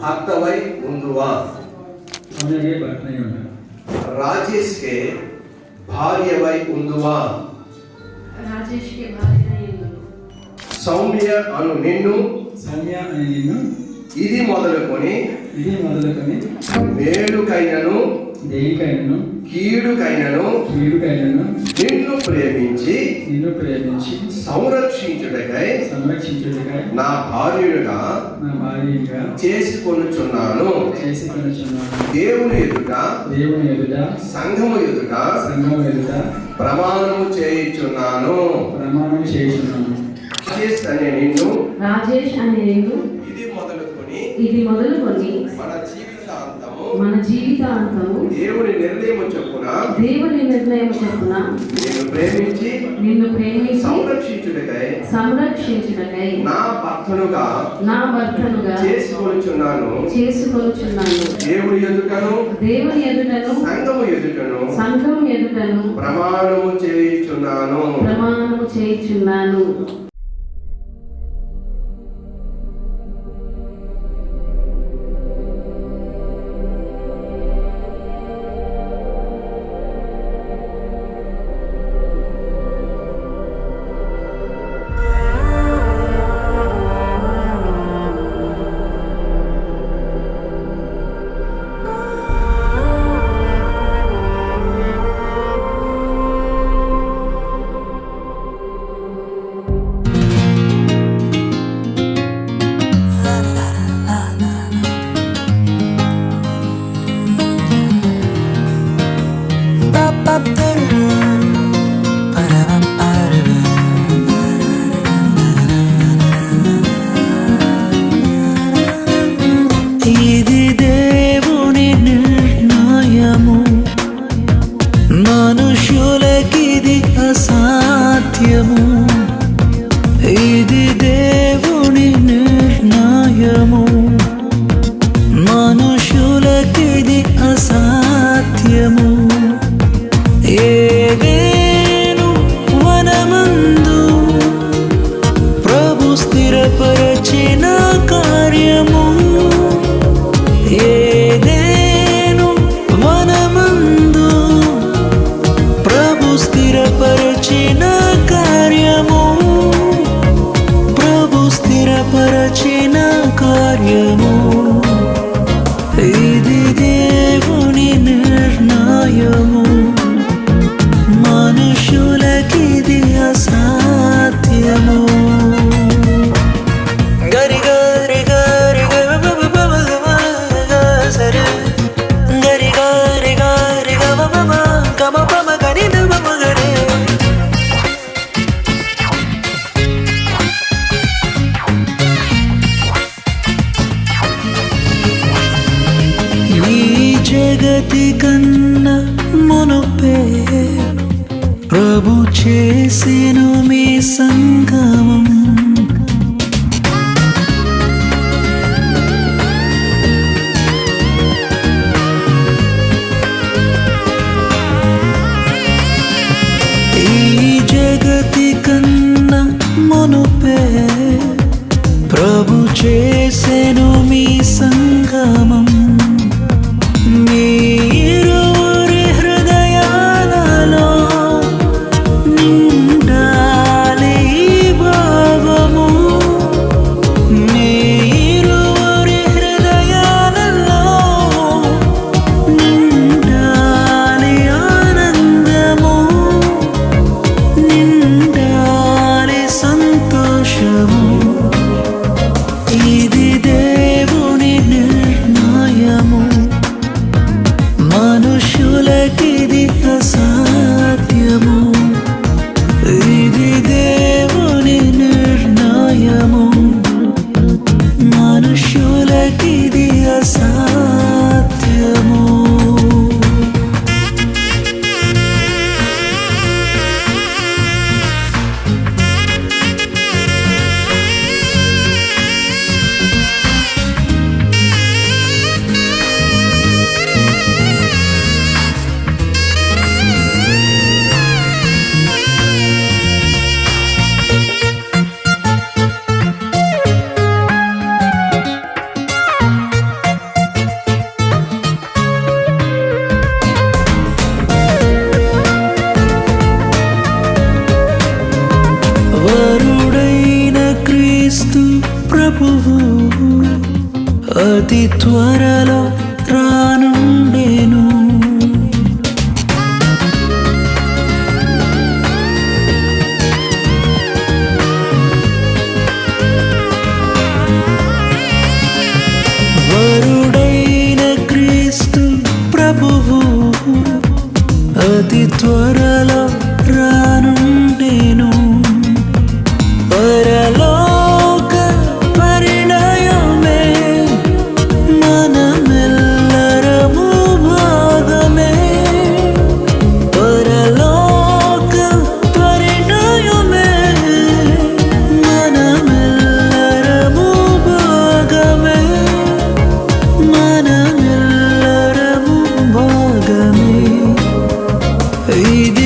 भक्तवै उंदुवा ಅವನಿಗೆ ಭಕ್ತನೆಯುಂಟು. राजेशके भार्यवै उंदुवा రాజేష్కి భార్యనయ్యుండు. సౌమ్య అను నిన్ను సౌమ్య అని నిన్ను ఇది మొదలుకొని మేలుకైనను దేనికైనను కీడుకైనను నిన్ను ప్రేమించి సంరక్షించుటకై నా భార్యగా చేసుకొనుచున్నాను. దేవుని ఎదుట సంఘము ఎదుట ప్రమాణము చేయుచున్నాను. రాజేష్ అనే నిన్ను ఇది మొదలుకొని మన జీవితాంతము దేవుని నిర్ణయము చొప్పున నిన్ను ప్రేమించి సంరక్షించుటకై నా భర్తనుగా చేసుకొనుచున్నాను. దేవుని ఎదుటను సంఘము ఎదుటను ప్రమాణము చేయుచున్నాను. ఇది దేవుని నిర్ణయము, మనుషులకిది అసాధ్యము. ఇది దేవుని నిర్ణయము, మనుషులకిది అసాధ్యము. ఏదేను వనమందు ప్రభు స్థిరపరచిన కార్యము, ఏదేను వనమందు ప్రభు స్థిరపరచిన కార్యము, ప్రభు స్థిరపరచిన కార్యము. ఇది దేవుని నిర్ణయము, మనుషులకిది అసాధ్యము. గరి గరి గరి సరే గరి గరి గరి గమ పమ గరి నమ గరి. ఈ జగతి కన్నా మునుపే ప్రభు చేసెను మీ సంగమం. ఈ జగతి కన్నా మునుపే ప్రభు చేసెను మీ సంగమం. మీరురి హృదయాలలో నిండాలి భావ ప్రభువు అతి త్వరలో రానుండెను. వరుడైన క్రీస్తు ప్రభువు అతి త్వరలో రానుండెను. పరలోక పరిణయమే మనమెల్లరము భాగమే. పరలోక పరిణయమే మనమెల్లరము భాగమే. మనమెల్లరము భాగమే. ఇది